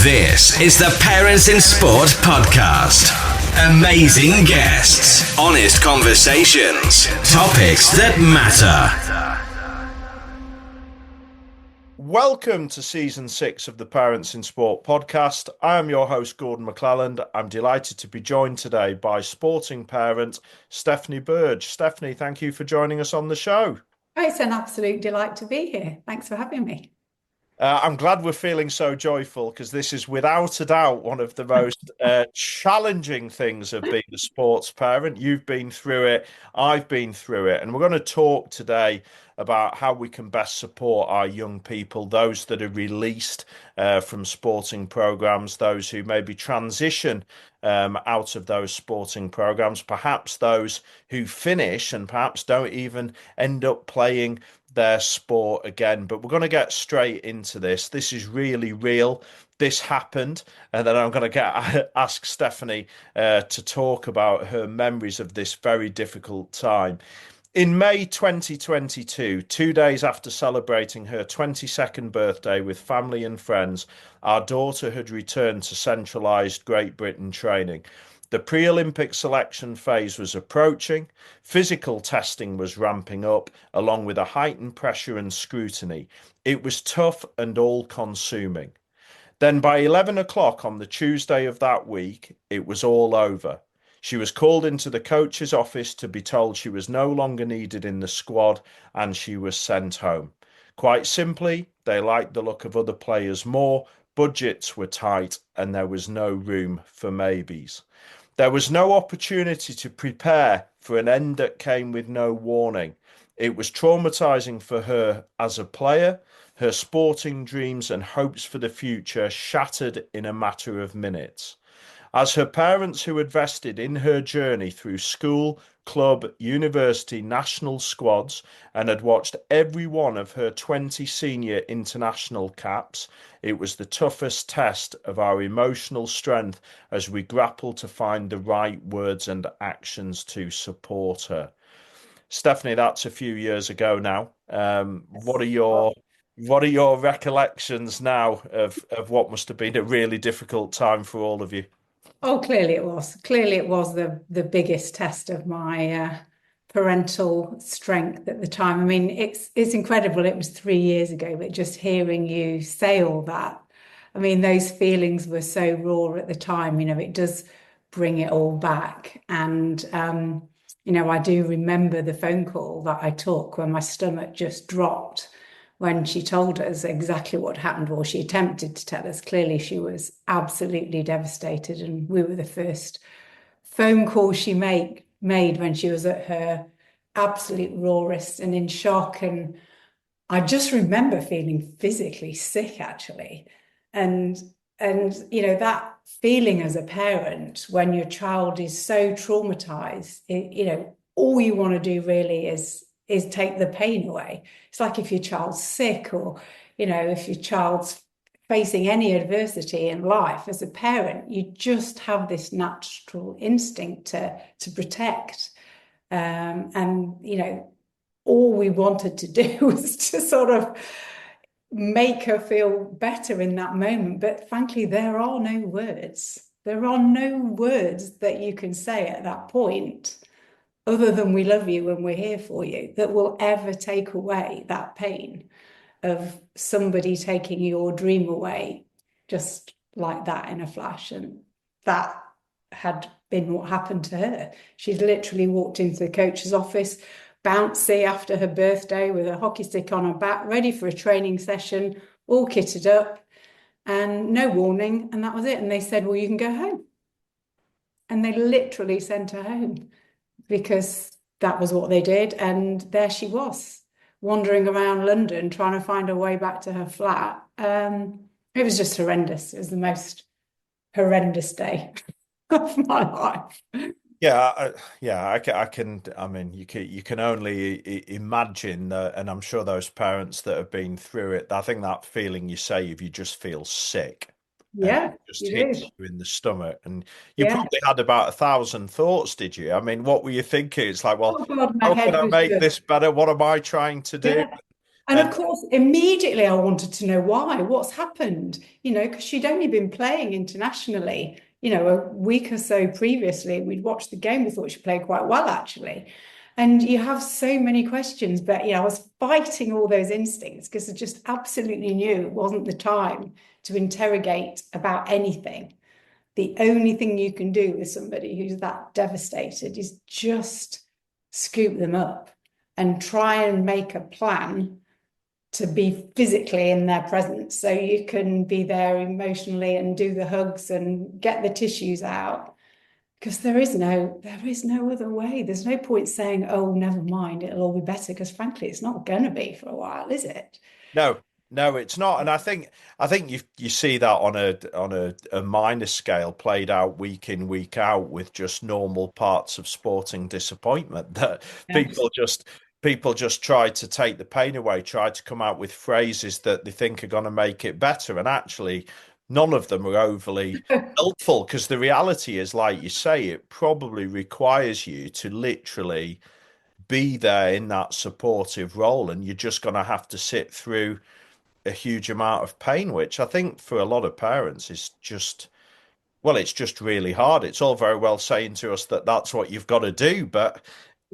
This is the Parents in Sport podcast. Amazing guests, honest conversations, topics that matter. Welcome to season 6 of the Parents in Sport podcast. I am your host, Gordon MacLelland. I'm delighted to be joined today by sporting parent Stephanie Burge. Stephanie, thank you for joining us on the show. It's an absolute delight to be here. Thanks for having me. I'm glad we're feeling so joyful because this is without a doubt one of the most challenging things of being a sports parent. You've been through it, I've been through it, and we're going to talk today about how we can best support our young people, those that are released from sporting programs, those who maybe transition out of those sporting programs, perhaps those who finish and perhaps don't even end up playing their sport again. But we're going to get straight into this. This is really real. This happened, and then I'm going to ask Stephanie to talk about her memories of this very difficult time. In May 2022, 2 days after celebrating her 22nd birthday with family and friends, our daughter had returned to centralised Great Britain training. The pre-Olympic selection phase was approaching, physical testing was ramping up, along with a heightened pressure and scrutiny. It was tough and all-consuming. Then by 11 o'clock on the Tuesday of that week, it was all over. She was called into the coach's office to be told she was no longer needed in the squad and she was sent home. Quite simply, they liked the look of other players more, budgets were tight, and there was no room for maybes. There was no opportunity to prepare for an end that came with no warning. It was traumatizing for her as a player. Her sporting dreams and hopes for the future shattered in a matter of minutes. As her parents who had vested in her journey through school, club, university, national squads and had watched every one of her 20 senior international caps, it was the toughest test of our emotional strength as we grappled to find the right words and actions to support her. Stephanie, that's a few years ago now. What are your recollections now of what must have been a really difficult time for all of you? Oh, clearly it was. Clearly it was the biggest test of my parental strength at the time. I mean, it's incredible. It was 3 years ago, but just hearing you say all that, I mean, those feelings were so raw at the time. You know, it does bring it all back. And, I do remember the phone call that I took when my stomach just dropped when she told us exactly what happened, or she attempted to tell us. Clearly, she was absolutely devastated, and we were the first phone call she made when she was at her absolute rawest and in shock. And I just remember feeling physically sick, actually. And that feeling as a parent when your child is so traumatized, all you want to do really is take the pain away. It's like if your child's sick or, if your child's facing any adversity in life, as a parent, you just have this natural instinct to protect. All we wanted to do was to sort of make her feel better in that moment. But frankly, there are no words. There are no words that you can say at that point, other than we love you and we're here for you, that will ever take away that pain of somebody taking your dream away just like that in a flash. And that had been what happened to her. She'd literally walked into the coach's office, bouncy after her birthday with a hockey stick on her back, ready for a training session, all kitted up, and no warning. And that was it. And they said, well, you can go home. And they literally sent her home, because that was what they did. And there she was, wandering around London, trying to find her way back to her flat. It was just horrendous. It was the most horrendous day of my life. I can. I mean, you can only imagine, and I'm sure those parents that have been through it, I think that feeling you say if you just feel sick. Yeah, it just hits you in the stomach, and you probably had about 1,000 thoughts, did you? I mean, what were you thinking? It's like, well, oh God, how can I make this better? What am I trying to do? And of course, immediately I wanted to know why, what's happened, because she'd only been playing internationally, a week or so previously. We'd watched the game, we thought she played quite well, actually. And you have so many questions, but I was fighting all those instincts because I just absolutely knew it wasn't the time to interrogate about anything. The only thing you can do with somebody who's that devastated is just scoop them up and try and make a plan to be physically in their presence so you can be there emotionally and do the hugs and get the tissues out, because there is no other way. There's no point saying, oh, never mind, it'll all be better, because frankly it's not going to be for a while, is it? No, no, it's not. And I think you see that on a minor scale played out week in, week out with just normal parts of sporting disappointment that Yes. people just people just try to take the pain away, try to come out with phrases that they think are going to make it better. And actually none of them are overly helpful, because the reality is, like you say, it probably requires you to literally be there in that supportive role, and you're just going to have to sit through a huge amount of pain, which I think for a lot of parents is just, well, it's just really hard. It's all very well saying to us that that's what you've got to do, but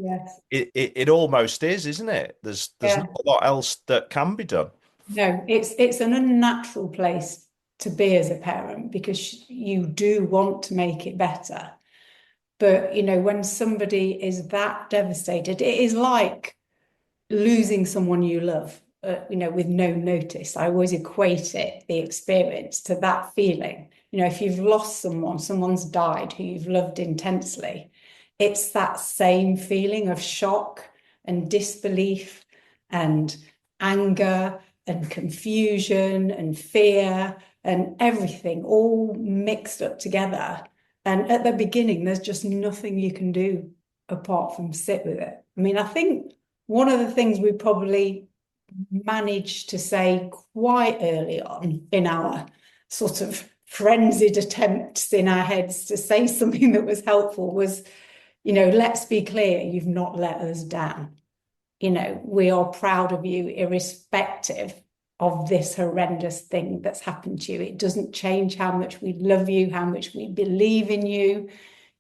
Yes. it almost is, isn't it? There's not Yeah. a lot else that can be done. No, it's an unnatural place to be as a parent, because you do want to make it better. But when somebody is that devastated, it is like losing someone you love, with no notice. I always equate the experience to that feeling. If you've lost someone, someone's died who you've loved intensely, it's that same feeling of shock and disbelief and anger and confusion and fear and everything all mixed up together. And at the beginning, there's just nothing you can do apart from sit with it. I mean, I think one of the things we probably managed to say quite early on in our sort of frenzied attempts in our heads to say something that was helpful was, let's be clear, you've not let us down. We are proud of you irrespective of this horrendous thing that's happened to you. It doesn't change how much we love you, how much we believe in you.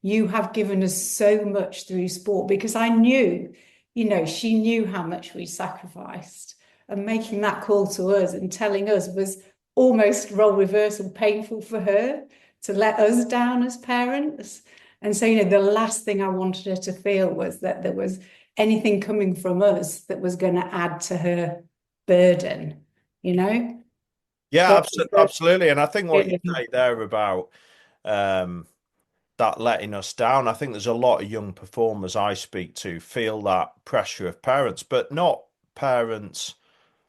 You have given us so much through sport, because I knew, she knew how much we sacrificed. And making that call to us and telling us was almost role reversal painful for her, to let us down as parents. And so, the last thing I wanted her to feel was that there was anything coming from us that was going to add to her burden, Yeah, But absolutely. And I think what you say there about um, that letting us down, I think there's a lot of young performers I speak to feel that pressure of parents, but not parents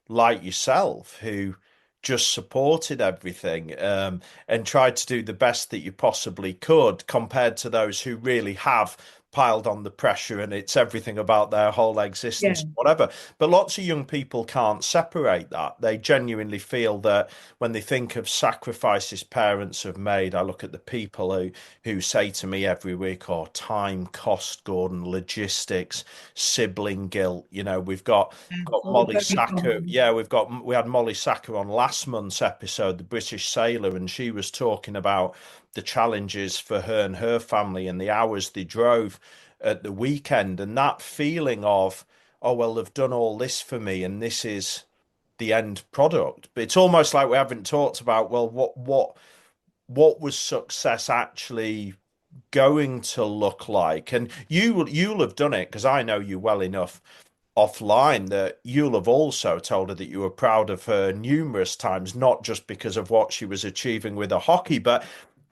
like yourself who just supported everything, and tried to do the best that you possibly could, compared to those who really have piled on the pressure and it's everything about their whole yeah, existence, whatever. But lots of young people can't separate that. They genuinely feel that when they think of sacrifices parents have made, I look at the people who say to me every week, "Oh, time, cost, Gordon, logistics, sibling guilt." We've got it's all Molly very Sacker. common. Yeah, we had Molly Sacker on last month's episode, the British sailor, and she was talking about the challenges for her and her family and the hours they drove at the weekend, and that feeling of, oh well, they've done all this for me and this is the end product. But it's almost like we haven't talked about, well, what was success actually going to look like? And you'll have done it, because I know you well enough offline, that you'll have also told her that you were proud of her numerous times, not just because of what she was achieving with her hockey, but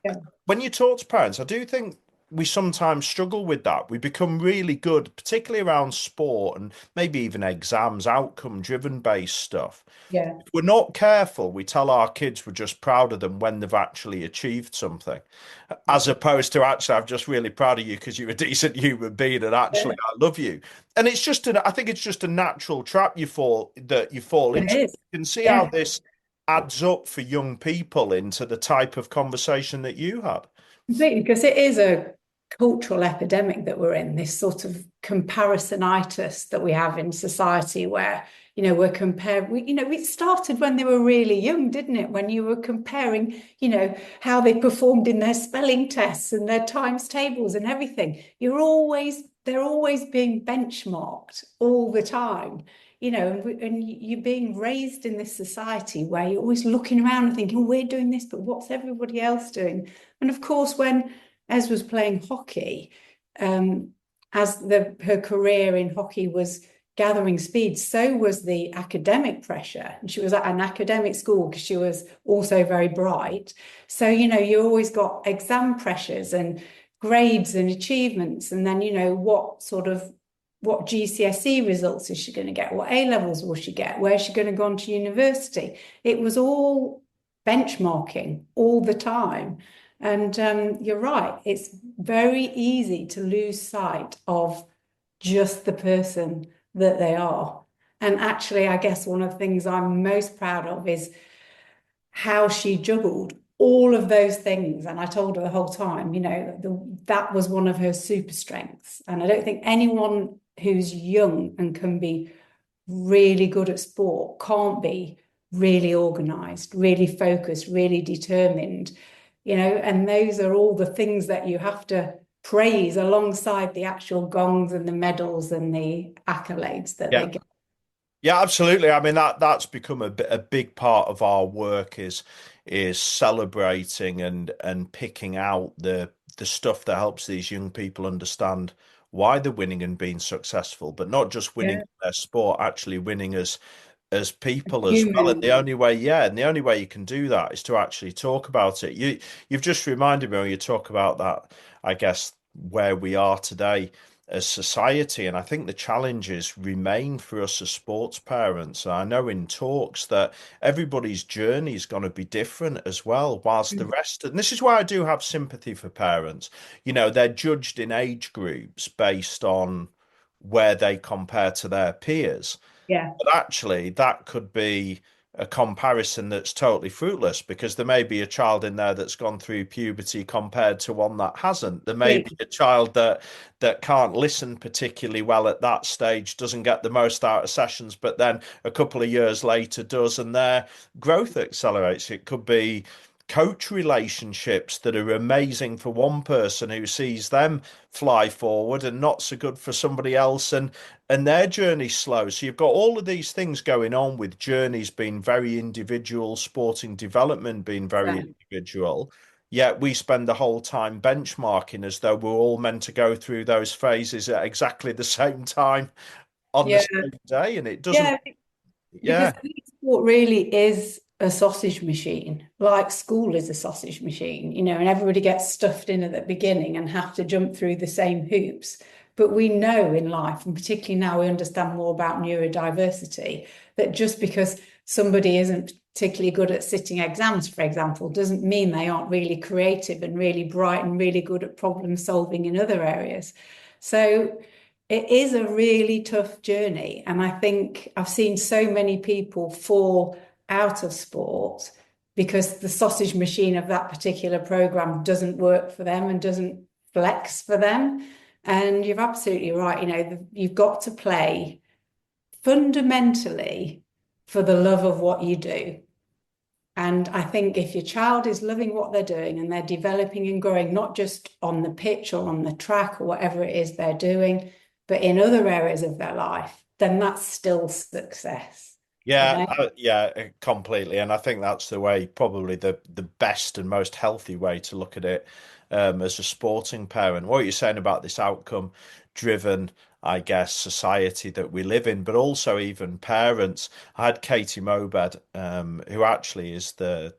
Yeah, when you talk to parents, I do think we sometimes struggle with that. We become really good, particularly around sport and maybe even exams, outcome driven based stuff. yeah, If we're not careful, we tell our kids we're just proud of them when they've actually achieved something, as opposed to, actually, I'm just really proud of you because you're a decent human being and actually yeah. I love you. And I think it's just a natural trap you fall It into. is. You can see how Yeah, this adds up for young people into the type of conversation that you had. completely. Because it is cultural epidemic that we're in, this sort of comparisonitis that we have in society where, we're compared, it started when they were really young, didn't it? When you were comparing, how they performed in their spelling tests and their times tables and everything. They're always being benchmarked all the time. And you're being raised in this society where you're always looking around and thinking, we're doing this, but what's everybody else doing? And of course, when Ez was playing hockey, as her career in hockey was gathering speed, so was the academic pressure. And she was at an academic school because she was also very bright. So, you always got exam pressures and grades and achievements. And then, what GCSE results is she going to get? What A levels will she get? Where's she going to go on to university? It was all benchmarking all the time. And you're right, it's very easy to lose sight of just the person that they are. And actually, I guess one of the things I'm most proud of is how she juggled all of those things. And I told her the whole time, that was one of her super strengths. And I don't think anyone who's young and can be really good at sport can't be really organized, really focused, really determined. And those are all the things that you have to praise alongside the actual gongs and the medals and the accolades that Yeah. they get. Yeah, absolutely. I mean, that's become a big part of our work is celebrating and picking out the stuff that helps these young people understand why they're winning and being successful, but not just winning Yeah. their sport, actually winning as people as well. And Human. the only way you can do that is to actually talk about it. You've just reminded me when you talk about that, I guess, where we are today as society. And I think the challenges remain for us as sports parents. I know in talks that everybody's journey is going to be different as well, whilst the rest, and this is why I do have sympathy for parents. They're judged in age groups based on where they compare to their peers. Yeah. But actually, that could be a comparison that's totally fruitless because there may be a child in there that's gone through puberty compared to one that hasn't. There may be a child that can't listen particularly well at that stage, doesn't get the most out of sessions, but then a couple of years later does, and their growth accelerates. It could be coach relationships that are amazing for one person who sees them fly forward and not so good for somebody else, and their journey slow. So you've got all of these things going on with journeys being very individual, sporting development being very individual. Yet we spend the whole time benchmarking as though we're all meant to go through those phases at exactly the same time on the Yeah. same day, and it doesn't. Yeah. Because Yeah, I think sport really is a sausage machine, like school is a sausage machine, and everybody gets stuffed in at the beginning and have to jump through the same hoops. But we know in life, and particularly now we understand more about neurodiversity, that just because somebody isn't particularly good at sitting exams, for example, doesn't mean they aren't really creative and really bright and really good at problem solving in other areas. So it is a really tough journey. And I think I've seen so many people fall out of sport because the sausage machine of that particular program doesn't work for them and doesn't flex for them. And you're absolutely right. You've got to play fundamentally for the love of what you do. And I think if your child is loving what they're doing and they're developing and growing, not just on the pitch or on the track or whatever it is they're doing, but in other areas of their life, then that's still success. yeah, yeah, completely. And I think that's the way, probably the best and most healthy way to look at it as a sporting parent. What you're saying about this outcome driven, I guess, society that we live in, but also even parents. I had Katie Mobed, who actually is the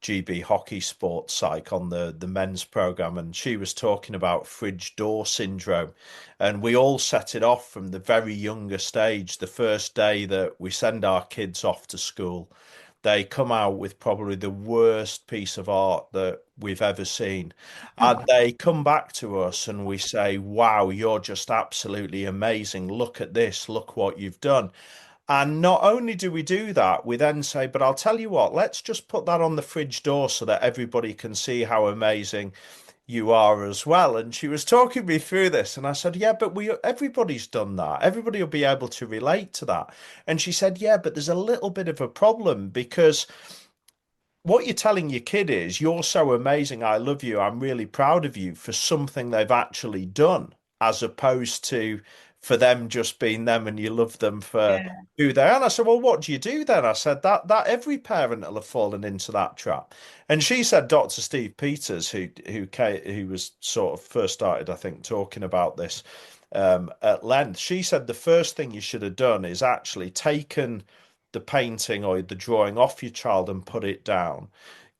GB hockey sports psych on the men's program, and she was talking about fridge door syndrome. And we all set it off from the very youngest age. The first day that we send our kids off to school, they come out with probably the worst piece of art that we've ever seen. And they come back to us and we say, wow, you're just absolutely amazing. Look at this. Look what you've done. And not only do we do that, we then say, but I'll tell you what, let's just put that on the fridge door so that everybody can see how amazing you are as well. And she was talking me through this, and I said, yeah, but everybody's done that. Everybody will be able to relate to that. And she said, yeah, but there's a little bit of a problem because what you're telling your kid is, you're so amazing, I love you, I'm really proud of you for something they've actually done, as opposed to for them just being them and you love them for Yeah. who they are. And I said, well, what do you do then? I said that every parent will have fallen into that trap. And she said Dr. Steve Peters, who was sort of first started, I think, talking about this at length, she said the first thing you should have done is actually taken the painting or the drawing off your child and put it down,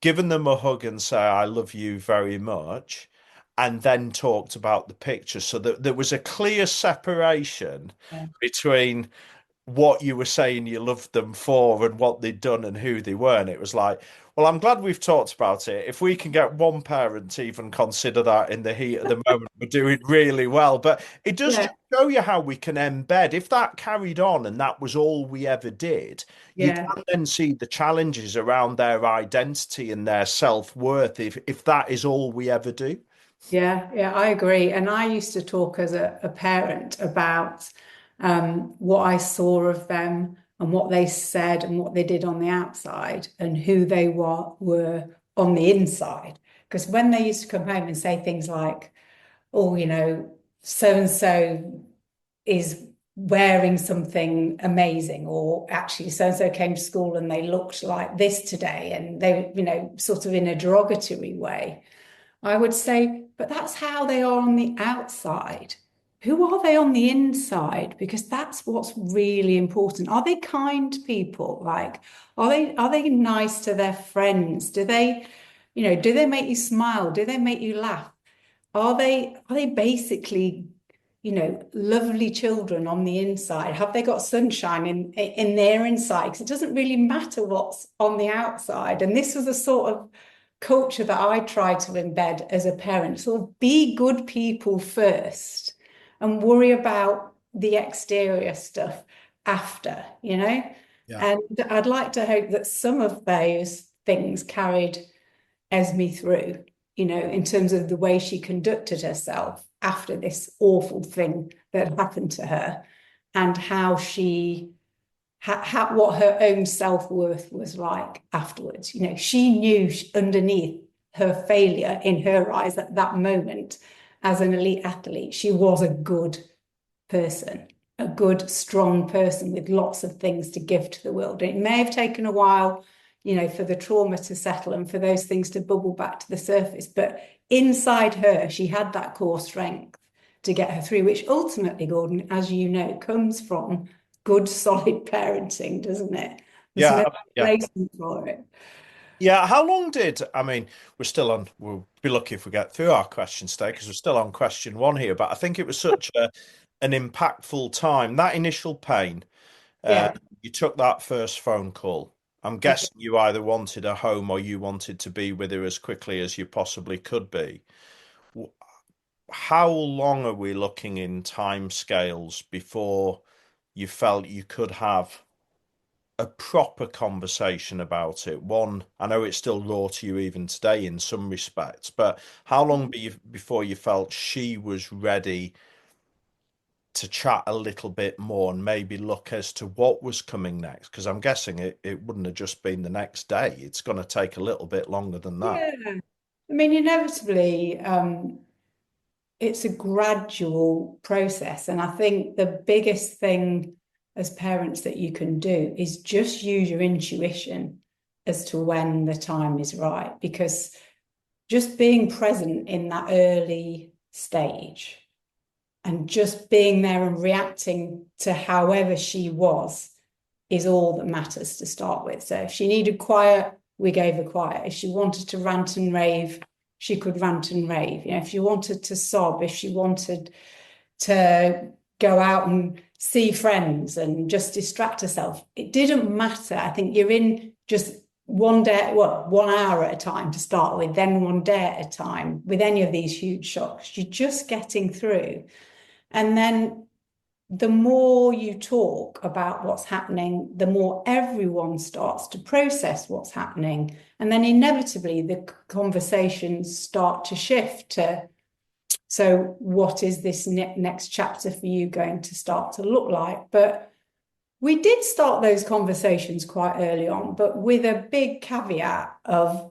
given them a hug and say, I love you very much, and then talked about the picture so that there was a clear separation Yeah. between what you were saying you loved them for and what they'd done and who they were. And it was like, well, I'm glad we've talked about it. If we can get one parent to even consider that in the heat of the moment, we're doing really well. But it does Yeah. just show you how we can embed. If that carried on and that was all we ever did, you Yeah. can then see the challenges around their identity and their self-worth if that is all we ever do. Yeah, yeah, I agree. And I used to talk as a parent about what I saw of them and what they said and what they did on the outside and who they were on the inside. Because when they used to come home and say things like, oh, so and so is wearing something amazing, or actually so and so came to school and they looked like this today, and they, sort of in a derogatory way. I would say, but that's how they are on the outside. Who are they on the inside? Because that's what's really important. Are they kind people? Like, are they nice to their friends? Do they make you smile? Do they make you laugh? Are they basically, lovely children on the inside? Have they got sunshine in their inside? Because it doesn't really matter what's on the outside. And this was a sort of culture that I try to embed as a parent. So be good people first and worry about the exterior stuff after, Yeah. And I'd like to hope that some of those things carried Esme through, in terms of the way she conducted herself after this awful thing that happened to her, and how what her own self-worth was like afterwards. She knew underneath her failure in her eyes at that moment as an elite athlete, she was a good person, a good, strong person with lots of things to give to the world. And it may have taken a while, for the trauma to settle and for those things to bubble back to the surface. But inside her, she had that core strength to get her through, which ultimately, Gordon, as you know, comes from good, solid parenting, doesn't it? There's Yeah. no Yeah. replacement for it. Yeah, how long I mean, we'll be lucky if we get through our questions today because we're still on question one here, but I think it was such an impactful time. That initial pain, uh, Yeah. you took that first phone call. I'm Okay. guessing you either wanted a home or you wanted to be with her as quickly as you possibly could be. W- How long are we looking in time scales before you felt you could have a proper conversation about it? One, I know it's still raw to you even today in some respects, but how long before you felt she was ready to chat a little bit more and maybe look as to what was coming next? Because I'm guessing it wouldn't have just been the next day. It's going to take a little bit longer than that. Yeah. I mean, inevitably, it's a gradual process. And I think the biggest thing as parents that you can do is just use your intuition as to when the time is right. Because just being present in that early stage and just being there and reacting to however she was is all that matters to start with. So if she needed quiet, we gave her quiet. If she wanted to rant and rave, she could rant and rave. If she wanted to sob, if she wanted to go out and see friends and just distract herself, it didn't matter. I think you're in just one day, 1 hour at a time to start with, then one day at a time with any of these huge shocks. You're just getting through. And then the more you talk about what's happening, the more everyone starts to process what's happening. And then inevitably the conversations start to shift to, so what is this next chapter for you going to start to look like? But we did start those conversations quite early on, but with a big caveat of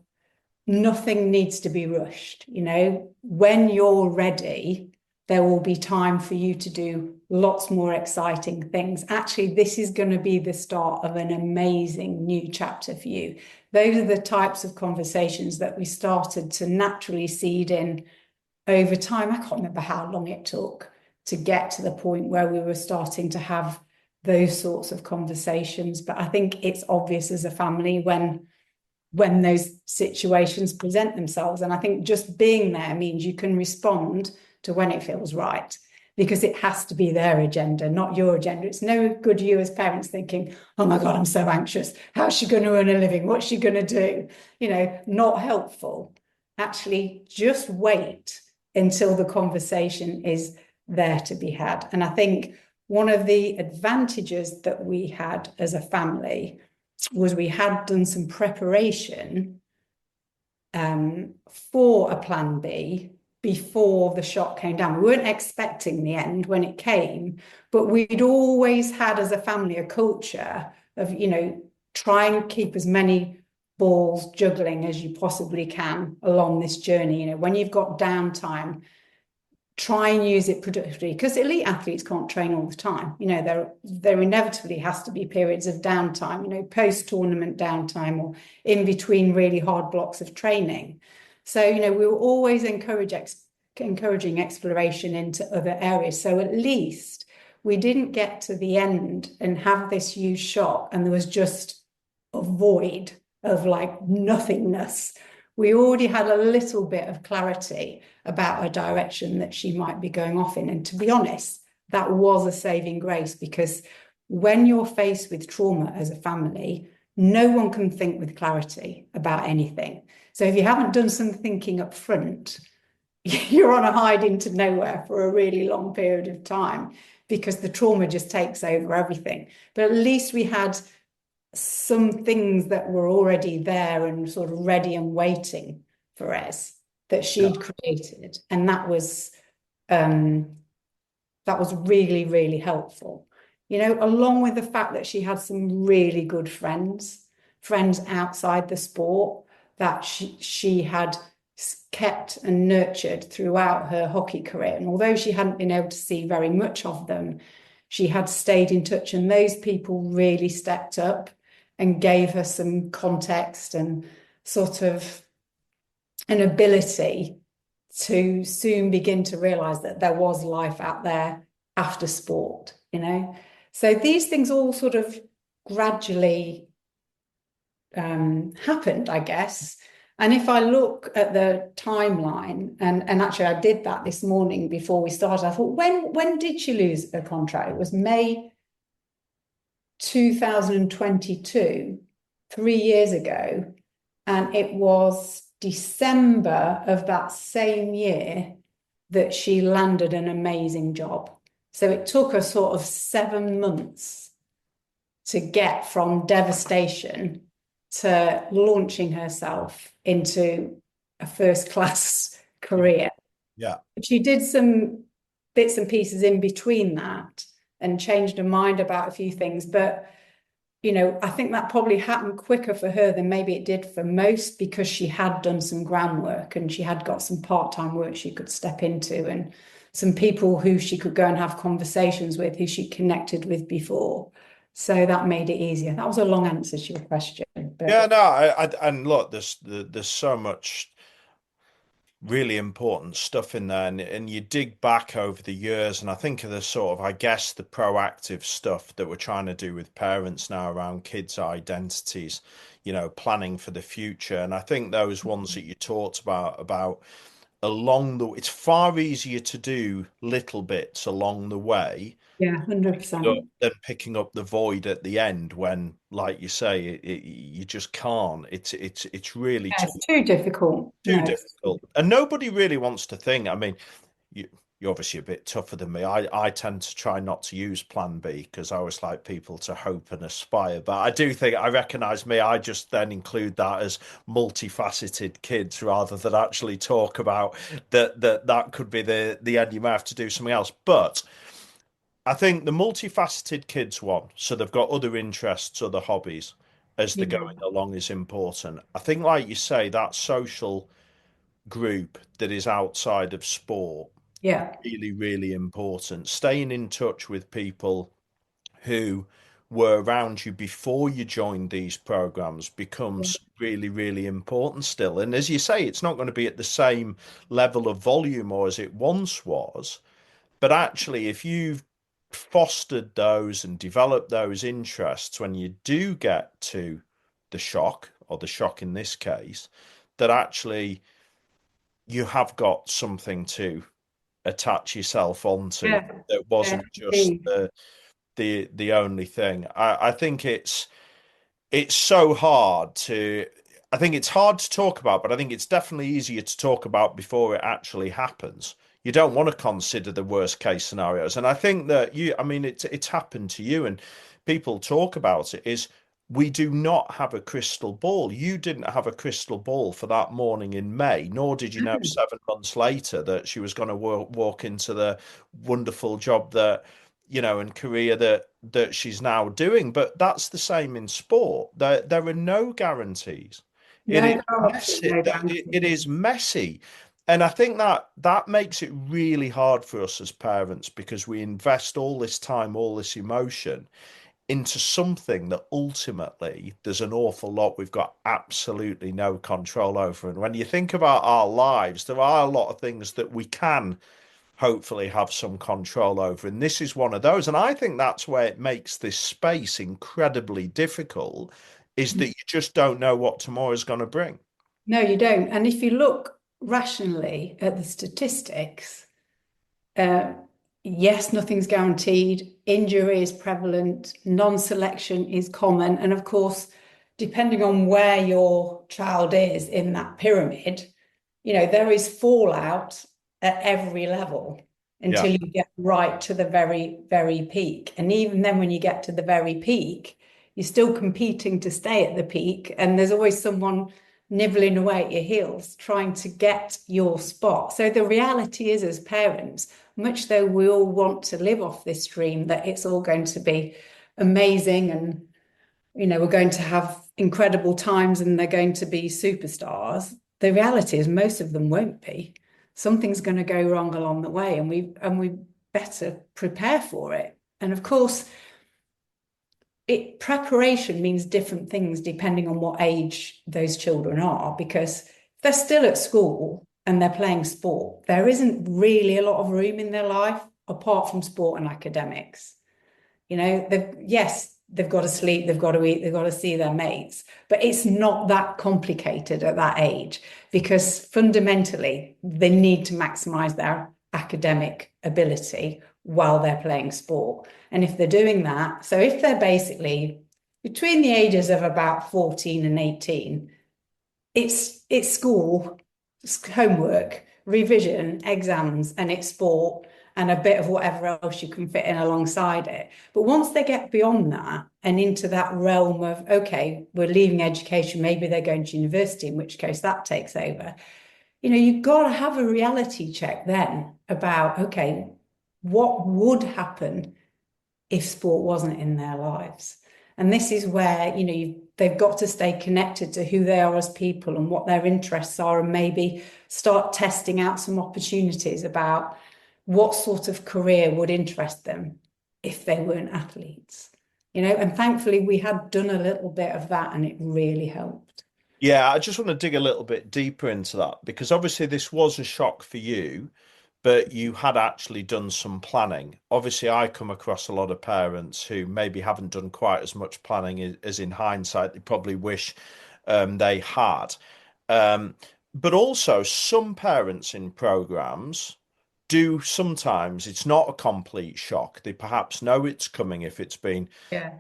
nothing needs to be rushed. You know, when you're ready, there will be time for you to do lots more exciting things. Actually, this is going to be the start of an amazing new chapter for you. Those are the types of conversations that we started to naturally seed in over time. I can't remember how long it took to get to the point where we were starting to have those sorts of conversations. But I think it's obvious as a family when those situations present themselves. And I think just being there means you can respond to when it feels right, because it has to be their agenda, not your agenda. It's no good you as parents thinking, oh my God, I'm so anxious. How's she going to earn a living? What's she going to do? You know, not helpful. Actually, just wait until the conversation is there to be had. And I think one of the advantages that we had as a family was we had done some preparation for a plan B before the shock came down. We weren't expecting the end when it came, but we'd always had as a family a culture of, you know, try and keep as many balls juggling as you possibly can along this journey. You know, when you've got downtime, try and use it productively, because elite athletes can't train all the time. You know, there inevitably has to be periods of downtime, you know, post-tournament downtime or in between really hard blocks of training. So, you know, we were always encouraging exploration into other areas. So at least we didn't get to the end and have this huge shock and there was just a void of like nothingness. We already had a little bit of clarity about a direction that she might be going off in. And to be honest, that was a saving grace, because when you're faced with trauma as a family, no one can think with clarity about anything. So if you haven't done some thinking up front, you're on a hide into nowhere for a really long period of time, because the trauma just takes over everything. But at least we had some things that were already there and sort of ready and waiting for us that she'd created, and that was really, really helpful. You know, along with the fact that she had some really good friends outside the sport that she had kept and nurtured throughout her hockey career. And although she hadn't been able to see very much of them, she had stayed in touch, and those people really stepped up and gave her some context and sort of an ability to soon begin to realize that there was life out there after sport, you know. So these things all sort of gradually happened, I guess. And if I look at the timeline, and actually I did that this morning before we started, I thought, when did she lose her contract? It was May 2022, 3 years ago, and it was December of that same year that she landed an amazing job. So it took her sort of 7 months to get from devastation to launching herself into a first-class career. Yeah. She did some bits and pieces in between that and changed her mind about a few things. But, you know, I think that probably happened quicker for her than maybe it did for most, because she had done some groundwork and she had got some part-time work she could step into and some people who she could go and have conversations with who she connected with before. So that made it easier. That was a long answer to your question. But... Yeah, no, and look, there's so much really important stuff in there, and you dig back over the years, and I think of the sort of, I guess, the proactive stuff that we're trying to do with parents now around kids' identities, you know, planning for the future. And I think those ones that you talked about along the, it's far easier to do little bits along the way, yeah, 100%. than picking up the void at the end when, like you say, you just can't. It's really Yeah, it's too difficult. too No, difficult, and nobody really wants to think. I mean, you're obviously a bit tougher than me. I tend to try not to use plan B because I always like people to hope and aspire. But I do think I recognise me. I just then include that as multifaceted kids rather than actually talk about that could be the end. You might have to do something else. But I think the multifaceted kids one, so they've got other interests, other hobbies as they're Yeah. going along is important. I think, like you say, that social group that is outside of sport Yeah. really, really important. Staying in touch with people who were around you before you joined these programs becomes really, really important still. And as you say, it's not going to be at the same level of volume or as it once was. But actually, if you've fostered those and developed those interests when you do get to the shock, or the shock in this case, that actually you have got something to attach yourself onto Yeah. that Yeah, wasn't just indeed. the only thing. I think it's so hard to I think it's hard to talk about, but I think it's definitely easier to talk about before it actually happens. You don't want to consider the worst case scenarios. And I think that I mean, it's happened to you and people talk about it is we do not have a crystal ball. You didn't have a crystal ball for that morning in May, nor did you know Mm. 7 months later that she was going to walk into the wonderful job that and career that she's now doing. But that's the same in sport. There are no guarantees. No, It is there are absolutely messy. no It guarantees. is messy. And I think that makes it really hard for us as parents because we invest all this time, all this emotion into something that ultimately there's an awful lot we've got absolutely no control over. And when you think about our lives, there are a lot of things that we can hopefully have some control over. And this is one of those. And I think that's where it makes this space incredibly difficult, is that you just don't know what tomorrow's going to bring. No, you don't. And if you look rationally at the statistics, uh, yes, nothing's guaranteed. Injury is prevalent. Non-selection is common. And of course, depending on where your child is in that pyramid, there is fallout at every level Yeah. until you get right to the very, very peak. And even then, when you get to the very peak, you're still competing to stay at the peak. And there's always someone nibbling away at your heels, trying to get your spot. So the reality is, as parents, much though we all want to live off this dream that it's all going to be amazing and we're going to have incredible times and they're going to be superstars, the reality is most of them won't be. Something's going to go wrong along the way, and we better prepare for it. And of course, preparation means different things depending on what age those children are, because if they're still at school and they're playing sport, there isn't really a lot of room in their life apart from sport and academics. They've got to sleep, they've got to eat, they've got to see their mates, but it's not that complicated at that age because fundamentally they need to maximize their academic ability while they're playing sport. And if they're doing that, so if they're basically between the ages of about 14 and 18, it's school, it's homework, revision, exams, and it's sport and a bit of whatever else you can fit in alongside it. But once they get beyond that and into that realm of, okay, we're leaving education, maybe they're going to university, in which case that takes over. You've got to have a reality check then about, okay, what would happen if sport wasn't in their lives? And this is where, they've got to stay connected to who they are as people and what their interests are, and maybe start testing out some opportunities about what sort of career would interest them if they weren't athletes. And thankfully we had done a little bit of that and it really helped. Yeah, I just want to dig a little bit deeper into that because obviously this was a shock for you, but you had actually done some planning. Obviously, I come across a lot of parents who maybe haven't done quite as much planning as in hindsight they probably wish they had. Um, but also, some parents in programs do sometimes, it's not a complete shock. They perhaps know it's coming if it's been, Yeah.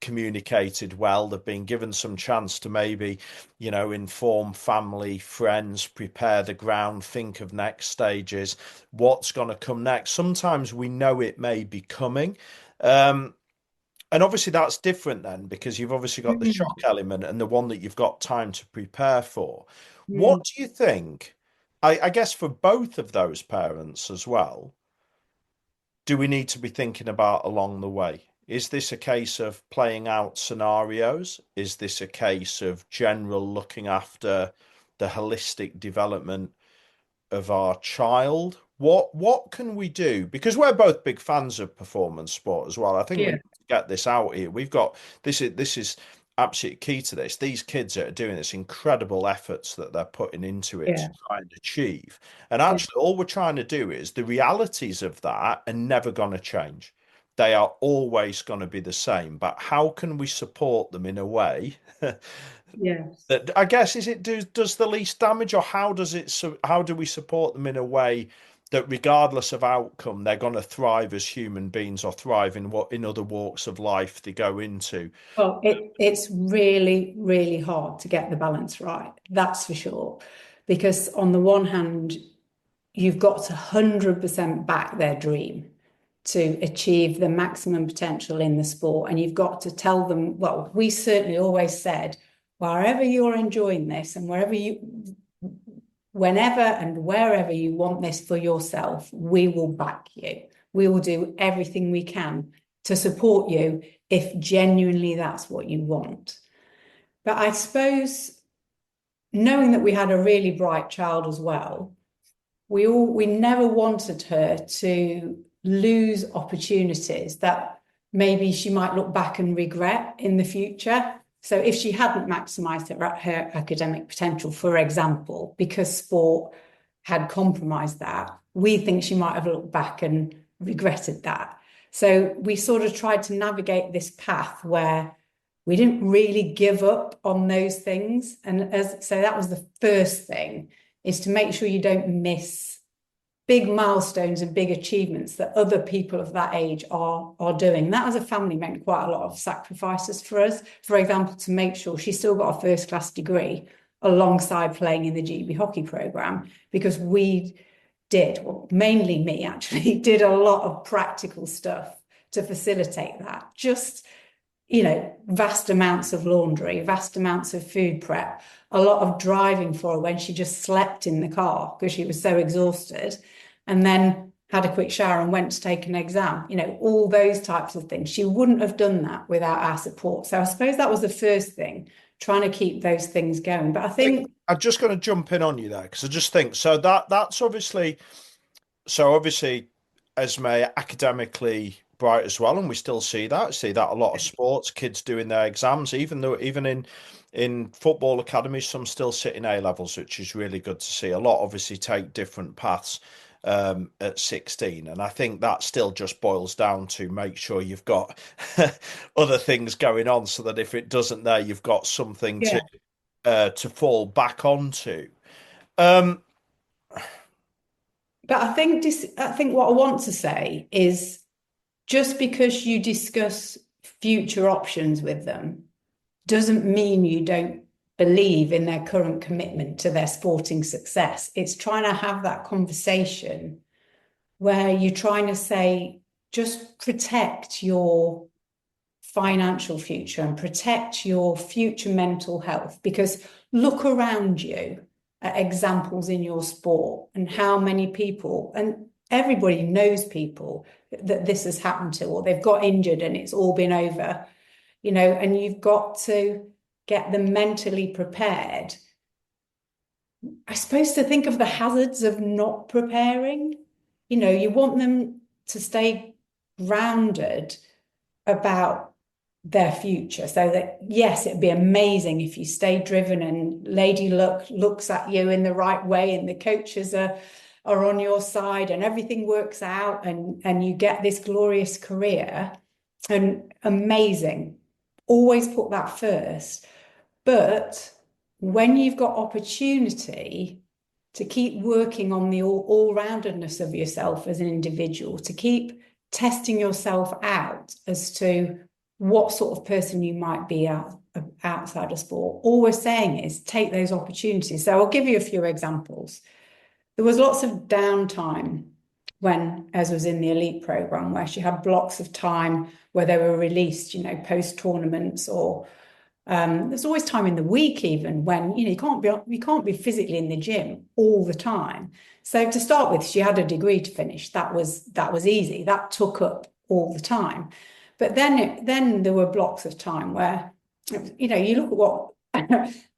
communicated well. They've been given some chance to maybe, inform family, friends, prepare the ground, think of next stages, what's going to come next. Sometimes we know it may be coming. Um, and obviously that's different then because you've obviously got the Mm, shock element and the one that you've got time to prepare for. What mm, do you think? I guess for both of those parents as well, do we need to be thinking about along the way? Is this a case of playing out scenarios? Is this a case of general looking after the holistic development of our child? What can we do? Because we're both big fans of performance sport as well. I think we yeah. need to get this out here. We've got this is absolutely key to this. These kids that are doing this incredible efforts that they're putting into it to Yeah. try and achieve. And Yeah. actually, all we're trying to do is the realities of that are never going to change. They are always going to be the same. But how can we support them in a way Yes. that I guess is it does the least damage, or how does it how do we support them in a way that regardless of outcome they're going to thrive as human beings or thrive in what in other walks of life they go into? Well, it's really, really hard to get the balance right. That's for sure. Because on the one hand, you've got to 100% back their dream to achieve the maximum potential in the sport. And you've got to tell them, well, we certainly always said, wherever you're enjoying this and whenever and wherever you want this for yourself, we will back you. We will do everything we can to support you if genuinely that's what you want. But I suppose knowing that we had a really bright child as well, we never wanted her to lose opportunities that maybe she might look back and regret in the future. So if she hadn't maximized her academic potential, for example, because sport had compromised that, we think she might have looked back and regretted that. So we sort of tried to navigate this path where we didn't really give up on those things. And so that was the first thing, is to make sure you don't miss big milestones and big achievements that other people of that age are doing. That as a family meant quite a lot of sacrifices for us. For example, to make sure she still got a first class degree alongside playing in the GB hockey programme, because we did, well, mainly me actually, did a lot of practical stuff to facilitate that. Just, vast amounts of laundry, vast amounts of food prep, a lot of driving for her when she just slept in the car because she was so exhausted, and then had a quick shower and went to take an exam, all those types of things. She wouldn't have done that without our support. So I suppose that was the first thing, trying to keep those things going. But I think I'm just going to jump in on you there because I just think so that's obviously Esme academically bright as well, and we still see that a lot of sports kids doing their exams, even in football academies, some still sit in A levels, which is really good to see. A lot obviously take different paths at 16, and I think that still just boils down to make sure you've got other things going on so that if it doesn't there, you've got something yeah. to fall back onto. Um, But I think what I want to say is, just because you discuss future options with them doesn't mean you don't believe in their current commitment to their sporting success. It's trying to have that conversation where you're trying to say, just protect your financial future and protect your future mental health, because look around you at examples in your sport and how many people, and everybody knows people that this has happened to, or they've got injured and it's all been over, and you've got to get them mentally prepared, I suppose, to think of the hazards of not preparing. You want them to stay grounded about their future, so that, yes, it'd be amazing if you stay driven and Lady Luck looks at you in the right way and the coaches are on your side and everything works out and you get this glorious career, and amazing. Always put that first. But when you've got opportunity to keep working on the all-roundedness of yourself as an individual, to keep testing yourself out as to what sort of person you might be outside of sport. All we're saying is take those opportunities. So I'll give you a few examples. There was lots of downtime when Ez was in the elite program, where she had blocks of time where they were released, post tournaments, or there's always time in the week even when you can't be physically in the gym all the time. So to start with, she had a degree to finish. That was easy. That took up all the time. But then there were blocks of time where you look at what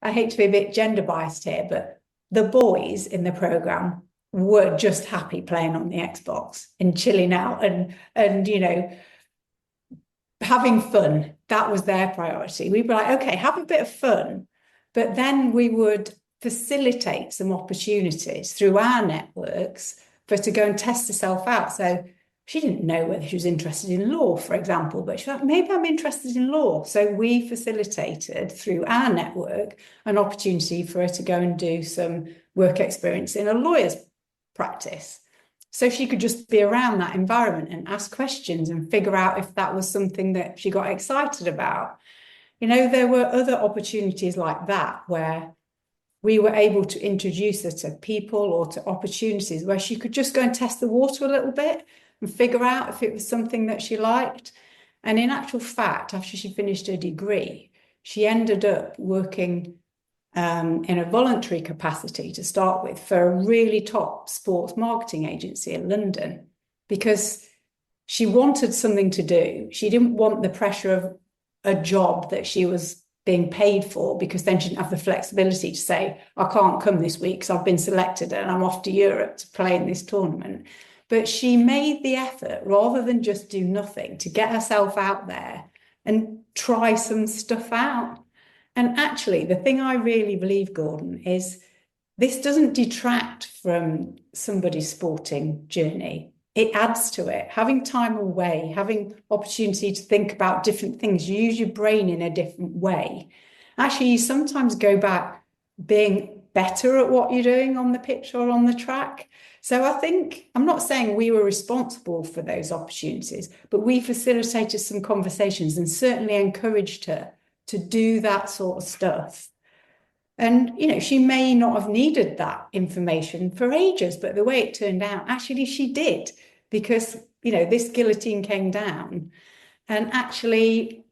I hate to be a bit gender biased here, but the boys in the program were just happy playing on the Xbox and chilling out and having fun. That was their priority. We'd be like, okay, have a bit of fun, but then we would facilitate some opportunities through our networks for her to go and test herself out. So she didn't know whether she was interested in law, for example, but she thought, maybe I'm interested in law. So we facilitated through our network an opportunity for her to go and do some work experience in a lawyer's practice. So she could just be around that environment and ask questions and figure out if that was something that she got excited about. There were other opportunities like that where we were able to introduce her to people or to opportunities where she could just go and test the water a little bit and figure out if it was something that she liked. And in actual fact, after she finished her degree, she ended up working in a voluntary capacity to start with for a really top sports marketing agency in London, because she wanted something to do. She didn't want the pressure of a job that she was being paid for, because then she didn't have the flexibility to say, I can't come this week because I've been selected and I'm off to Europe to play in this tournament. But she made the effort, rather than just do nothing, to get herself out there and try some stuff out. And actually, the thing I really believe, Gordon, is this doesn't detract from somebody's sporting journey. It adds to it. Having time away, having opportunity to think about different things, you use your brain in a different way. Actually, you sometimes go back being better at what you're doing on the pitch or on the track. So I think, I'm not saying we were responsible for those opportunities, but we facilitated some conversations and certainly encouraged her to do that sort of stuff. And, she may not have needed that information for ages, but the way it turned out, actually she did, because, this guillotine came down. And actually,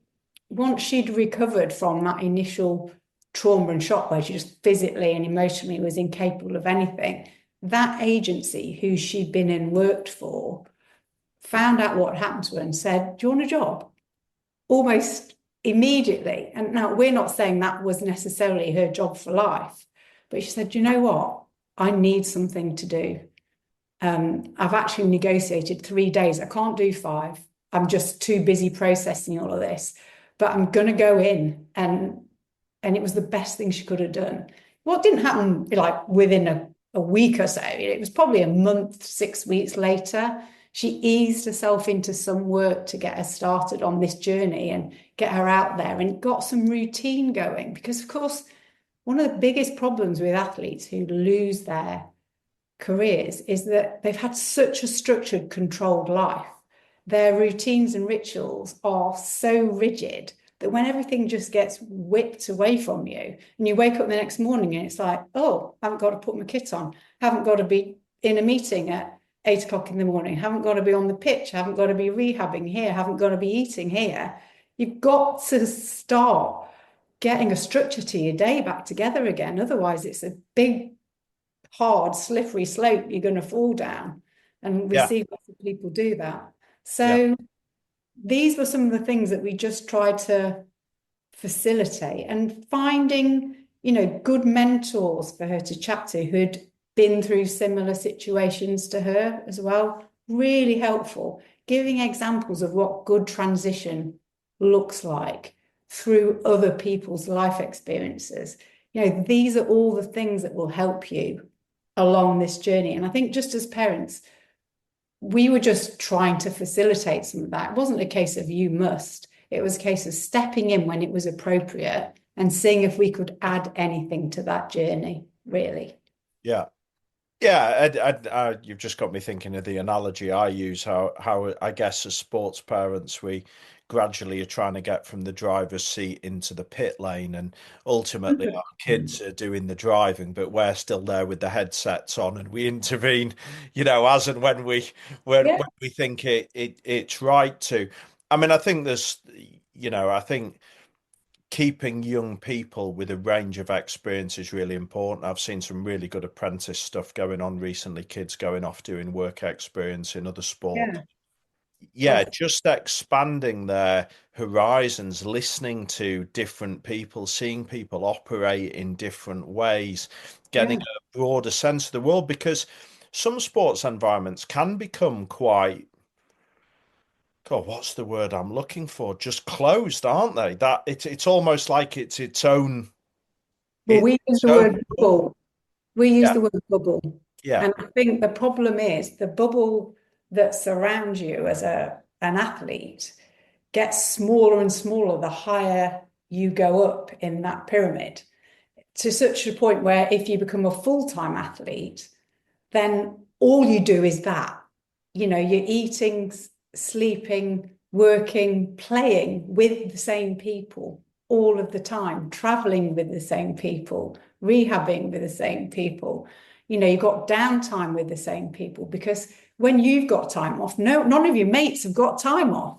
once she'd recovered from that initial trauma and shock where she just physically and emotionally was incapable of anything, that agency who she'd been and worked for found out what happened to her and said, do you want a job? Almost immediately. And now we're not saying that was necessarily her job for life, but she said, you know what? I need something to do. I've actually negotiated 3 days. I can't do 5. I'm just too busy processing all of this, but I'm going to go in. And it was the best thing she could have done. What didn't happen like within a week or so. It was probably a month, 6 weeks later. She eased herself into some work to get her started on this journey and get her out there and got some routine going. Because, of course, one of the biggest problems with athletes who lose their careers is that they've had such a structured, controlled life. Their routines and rituals are so rigid that when everything just gets whipped away from you and you wake up the next morning and it's like, oh, I haven't got to put my kit on, haven't got to be in a meeting at 8 o'clock in the morning, haven't got to be on the pitch, haven't got to be rehabbing here, haven't got to be eating here. You've got to start getting a structure to your day back together again. Otherwise, it's a big, hard, slippery slope you're going to fall down. And we see lots of people do that. So these were some of the things that we just tried to facilitate, and finding, good mentors for her to chat to who'd been through similar situations to her as well. Really helpful. Giving examples of what good transition looks like through other people's life experiences. These are all the things that will help you along this journey. And I think just as parents, we were just trying to facilitate some of that. It wasn't a case of you must. It was a case of stepping in when it was appropriate and seeing if we could add anything to that journey, really. Yeah. Yeah, you've just got me thinking of the analogy I use, how I guess as sports parents, we gradually are trying to get from the driver's seat into the pit lane, and ultimately our kids are doing the driving, but we're still there with the headsets on, and we intervene, as and when Yeah, when we think it's right to. I mean, I think I think keeping young people with a range of experience is really important. I've seen some really good apprentice stuff going on recently, kids going off doing work experience in other sports. yeah, Yeah, just expanding their horizons, listening to different people, seeing people operate in different ways, getting yeah. a broader sense of the world, because some sports environments can become quite, God, what's the word I'm looking for? Just closed, aren't they? That it's almost like Well, it's we use its the own word bubble. bubble. We use Yeah, the word bubble. yeah, And I think the problem is the bubble that surrounds you as an athlete gets smaller and smaller the higher you go up in that pyramid, to such a point where if you become a full-time athlete, then all you do is that. You're eating, sleeping, working, playing with the same people all of the time, traveling with the same people, rehabbing with the same people. You've got downtime with the same people, because when you've got time off, none of your mates have got time off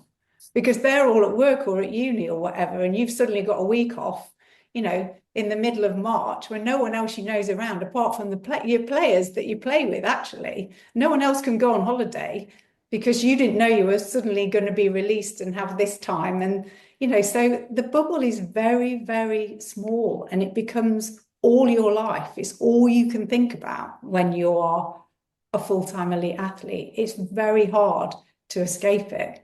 because they're all at work or at uni or whatever, and you've suddenly got a week off, in the middle of March, when no one else you know is around apart from your players that you play with. Actually, no one else can go on holiday because you didn't know you were suddenly going to be released and have this time. And so the bubble is very, very small, and it becomes all your life. It's all you can think about when you are a full-time elite athlete. It's very hard to escape it.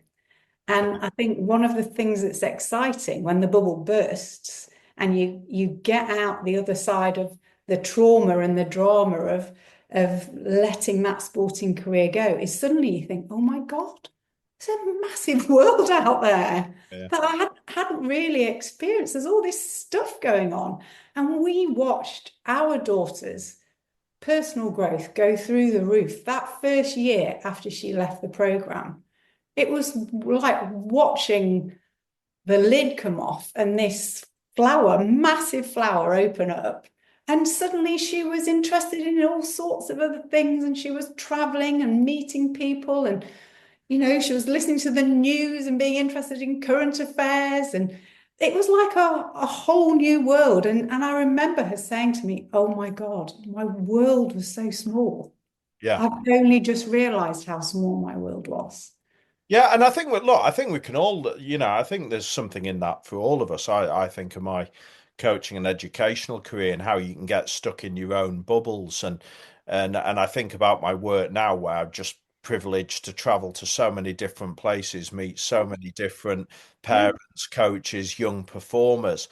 And I think one of the things that's exciting when the bubble bursts and you get out the other side of the trauma and the drama of letting that sporting career go is suddenly you think, oh my God, there's a massive world out there yeah, that I hadn't really experienced. There's all this stuff going on. And we watched our daughters' personal growth go through the roof that first year after she left the program. It was like watching the lid come off and this flower, massive flower, open up. And suddenly she was interested in all sorts of other things, and she was traveling and meeting people. And, she was listening to the news and being interested in current affairs. And it was like a whole new world. And I remember her saying to me, oh my God, my world was so small. yeah. I've only just realized how small my world was. Yeah, and I think look, I think we can all, I think there's something in that for all of us. I think of my coaching and educational career and how you can get stuck in your own bubbles, and I think about my work now where I'm just privileged to travel to so many different places, meet so many different Yeah. parents, coaches, young performers,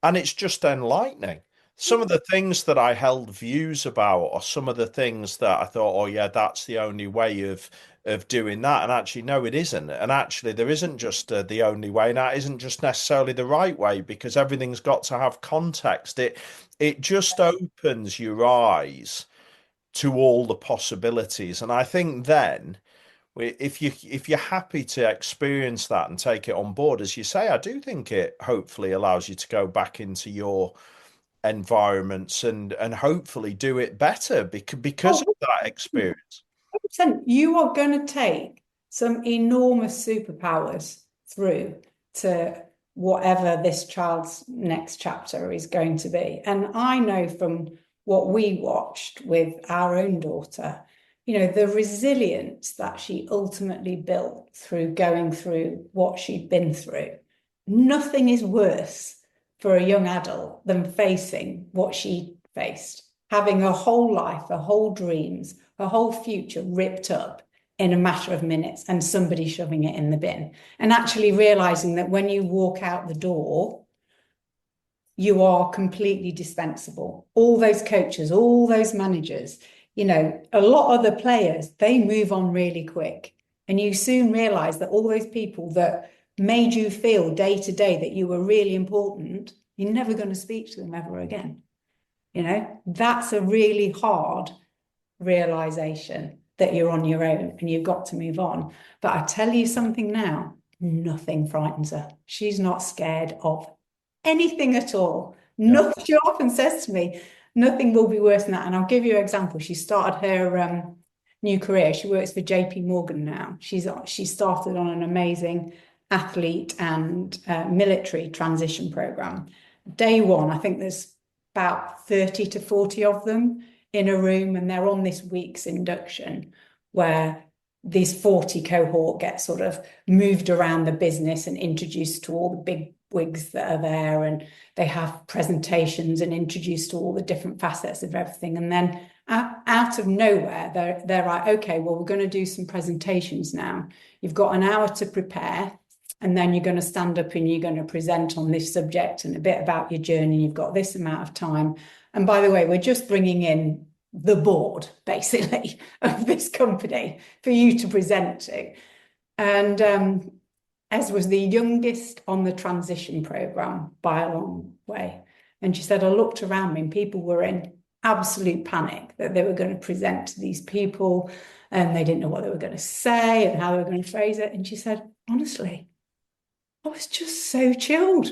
and it's just enlightening. Some of the things that I held views about, or some of the things that I thought, oh yeah, that's the only way of doing that, and actually, no, it isn't. And actually, there isn't just the only way, and that isn't just necessarily the right way, because everything's got to have context. It just opens your eyes to all the possibilities, and I think then if you're happy to experience that and take it on board, as you say, I do think it hopefully allows you to go back into your environments and hopefully do it better because Oh, of that experience. 100%. You are going to take some enormous superpowers through to whatever this child's next chapter is going to be. And I know from what we watched with our own daughter, the resilience that she ultimately built through going through what she'd been through. Nothing is worse for a young adult than facing what she faced, having her whole life, her whole dreams, her whole future ripped up in a matter of minutes and somebody shoving it in the bin. And actually realizing that when you walk out the door, you are completely dispensable. All those coaches, all those managers, a lot of the players, they move on really quick. And you soon realize that all those people that made you feel day to day that you were really important, you're never going to speak to them ever again. That's a really hard realization that you're on your own and you've got to move on. But I tell you something now, nothing frightens her. She's not scared of anything at all. Yeah. Nothing. She often says to me, nothing will be worse than that. And I'll give you an example. She started her new career. She works for JP Morgan now. She started on an amazing athlete and military transition program. Day one, I think there's about 30 to 40 of them in a room, and they're on this week's induction where this 40 cohort gets sort of moved around the business and introduced to all the big wigs that are there, and they have presentations and introduced to all the different facets of everything. And then out of nowhere, they're like, okay, well, we're going to do some presentations now. You've got an hour to prepare, and then you're going to stand up and you're going to present on this subject and a bit about your journey. You've got this amount of time. And by the way, we're just bringing in the board, basically, of this company for you to present to. And Ez was the youngest on the transition program by a long way. And she said, I looked around me and people were in absolute panic that they were going to present to these people and they didn't know what they were going to say and how they were going to phrase it. And she said, honestly, I was just so chilled.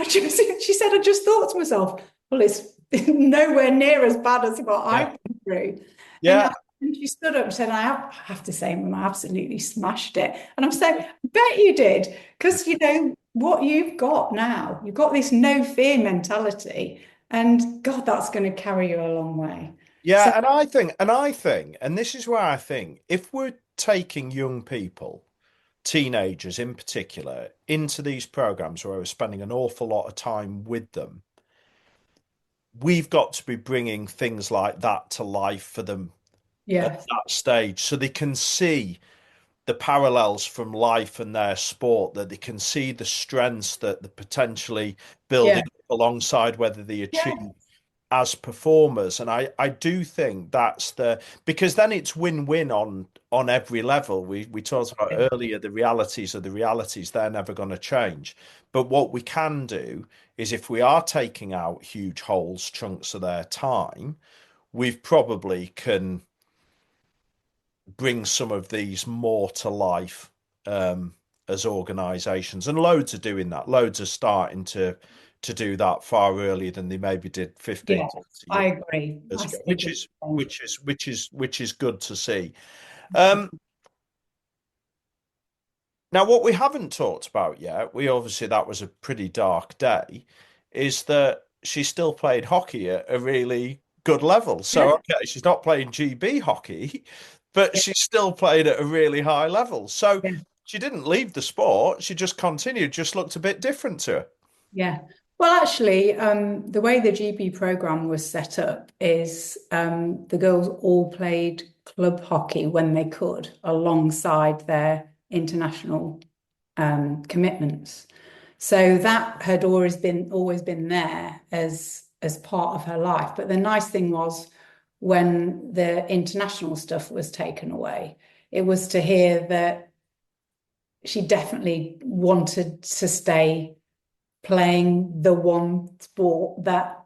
She said, I just thought to myself, well, it's nowhere near as bad as what I've been through. Yeah. And she stood up and said, I have to say, Mum, I absolutely smashed it. And I'm saying, I bet you did. Because, you know, what you've got now, you've got this no fear mentality. And God, that's going to carry you a long way. Yeah. So, And I think, and this is where I think, if we're taking young people, teenagers in particular, into these programs where we're spending an awful lot of time with them, we've got to be bringing things like that to life for them at yes, that stage so they can see the parallels from life and their sport, that they can see the strengths that they're potentially building yeah, alongside whether they yeah, achieve as performers. And I do think that's because then it's win-win on every level. We talked about earlier the realities of the realities, they're never going to change. But what we can do is, if we are taking out huge holes, chunks of their time, we've probably can bring some of these more to life as organizations, and loads are doing that. Loads are starting to do that far earlier than they maybe did 15 yeah, 20 I years agree. I ago, see what you're saying. which is good to see. um Now, what we haven't talked about yet, we obviously, that was a pretty dark day, is that she still played hockey at a really good level. So, Yeah, okay, she's not playing GB hockey, but yeah, she still played at a really high level. So yeah. she didn't leave the sport, she just continued, just looked a bit different to her. Yeah. Well, actually, the way the GB program was set up is the girls all played club hockey when they could, alongside their international commitments. So that had always been there as part of her life. But the nice thing was, when the international stuff was taken away, it was to hear that she definitely wanted to stay playing the one sport that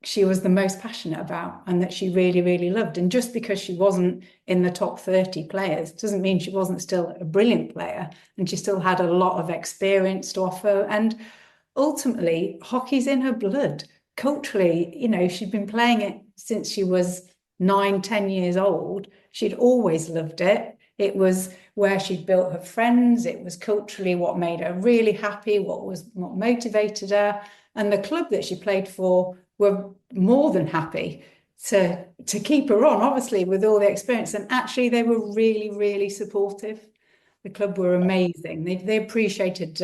she was the most passionate about and that she really, really loved. And just because she wasn't in the top 30 players doesn't mean she wasn't still a brilliant player, and she still had a lot of experience to offer. And ultimately, hockey's in her blood. Culturally, you know, she'd been playing it since she was 9, 10 years old. She'd always loved it. It was where she'd built her friends. It was culturally what made her really happy, what motivated her. And the club that she played for were more than happy to keep her on, obviously, with all the experience. And actually, they were really, really supportive. The club were amazing. They appreciated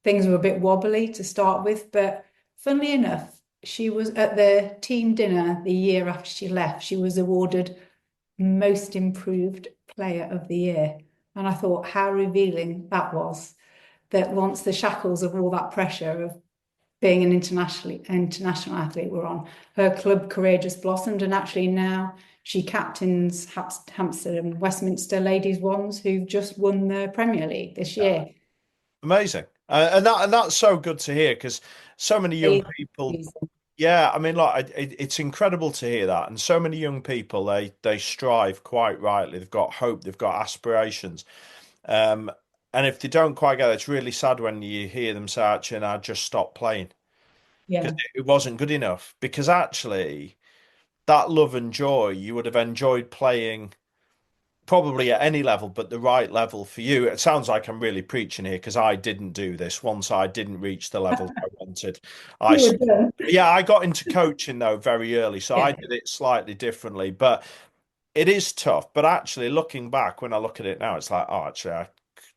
things were a bit wobbly to start with, but funnily enough, she was at the team dinner the year after she left. She was awarded most improved player of the year. And I thought how revealing that was, that once the shackles of all that pressure of being an international athlete were on, her club career just blossomed. And actually now she captains Hampstead and Westminster Ladies Wands, who've just won the Premier League this year. Amazing. And that's so good to hear, because so many young people Yeah, I mean, like it's incredible to hear that, and so many young people they strive quite rightly. They've got hope, they've got aspirations, um, and if they don't quite get it, it's really sad when you hear them say, "Actually, I just stopped playing because Yeah, it wasn't good enough." Because actually, that love and joy you would have enjoyed playing probably at any level, but the right level for you. It sounds like I'm really preaching here because I didn't do this. Once I didn't reach the level I wanted, I you were done. yeah, I got into coaching though very early, so I Yeah, did it slightly differently. But it is tough. But actually, looking back, when I look at it now, it's like, oh, actually, I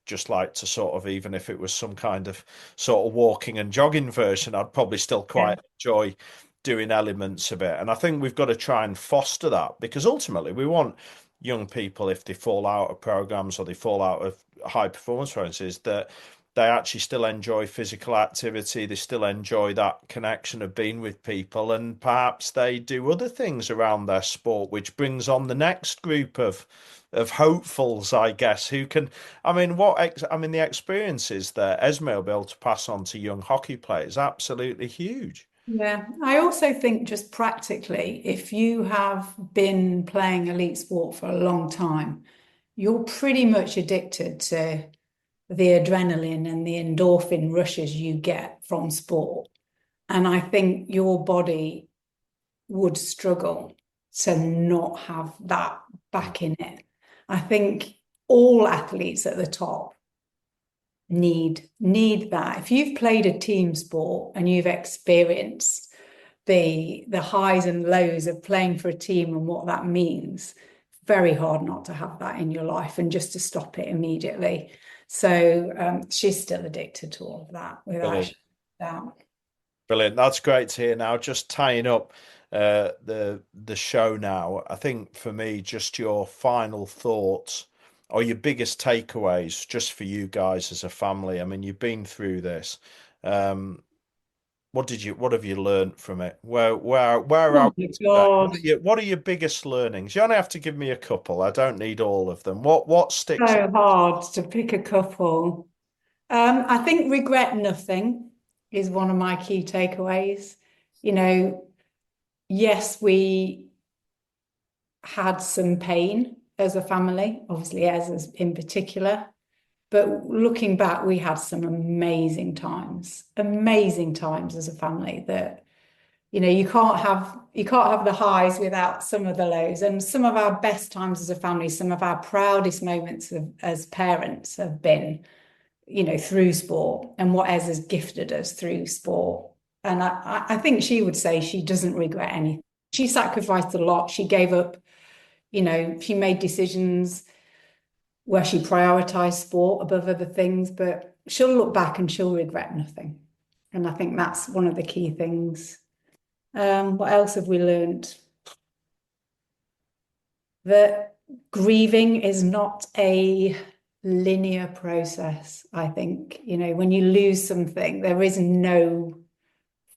just like to sort of, even if it was some kind of sort of walking and jogging version, I'd probably still yeah, quite enjoy doing elements of it. And I think we've got to try and foster that because ultimately we want young people, if they fall out of programs or they fall out of high performance programs, that they actually still enjoy physical activity. They still enjoy that connection of being with people, and perhaps they do other things around their sport, which brings on the next group of hopefuls, I guess, who can. I mean, the experiences that Esme will be able to pass on to young hockey players absolutely huge. yeah. I also think just practically, if you have been playing elite sport for a long time, you're pretty much addicted to the adrenaline and the endorphin rushes you get from sport. And I think your body would struggle to not have that back in it. I think all athletes at the top need that. If you've played a team sport and you've experienced the highs and lows of playing for a team and what that means, very hard not to have that in your life and just to stop it immediately. So she's still addicted to all of that without Brilliant. doubt. Brilliant. That's great to hear. Now, just tying up the show now, I think for me, just your final thoughts or your biggest takeaways just for you guys as a family. I mean, you've been through this. Um, what have you learned from it? Where are Oh we my today? God. What are your biggest learnings? You only have to give me a couple. I don't need all of them. What sticks So hard to pick a couple. I think regret nothing is one of my key takeaways. You know, yes, we had some pain as a family, obviously as in particular, but looking back, we had some amazing times as a family that, you know, you can't have the highs without some of the lows. And some of our best times as a family, some of our proudest moments as parents have been, you know, through sport and what Ez has gifted us through sport. And I think she would say she doesn't regret anything. She sacrificed a lot. She gave up, you know, she made decisions where she prioritized sport above other things, but she'll look back and she'll regret nothing. And I think that's one of the key things. What else have we learned? That grieving is not a linear process. I think, you know, when you lose something, there is no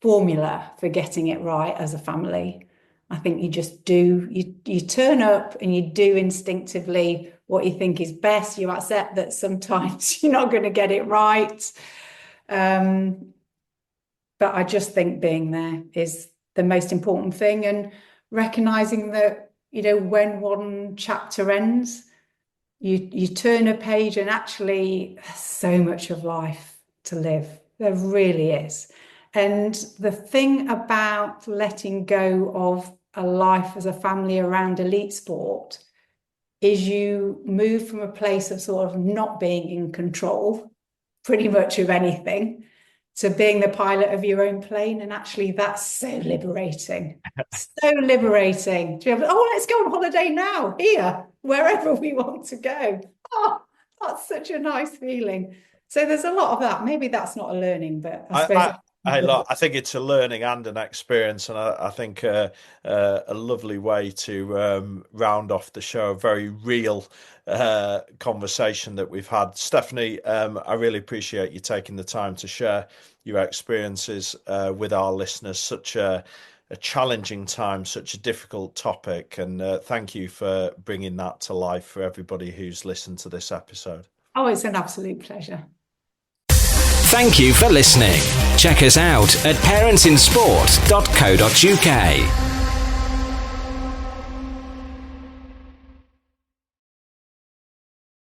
formula for getting it right as a family. I think you just do, you turn up and you do instinctively what you think is best. You accept that sometimes you're not going to get it right. But I just think being there is the most important thing, and recognizing that, you know, when one chapter ends, you turn a page and actually there's so much of life to live. There really is. And the thing about letting go of a life as a family around elite sport is you move from a place of sort of not being in control pretty much of anything to being the pilot of your own plane. And actually, that's so liberating. So liberating to be able to, oh, let's go on holiday now, here, wherever we want to go. Oh, that's such a nice feeling. So there's a lot of that. Maybe that's not a learning, but I I, suppose I, I think it's a learning and an experience, and I think a lovely way to round off the show. A very real conversation that we've had, Stephanie. I really appreciate you taking the time to share your experiences with our listeners. Such a challenging time, such a difficult topic, and thank you for bringing that to life for everybody who's listened to this episode. oh, it's an absolute pleasure. Thank you for listening. Check us out at parentsinsport.co.uk.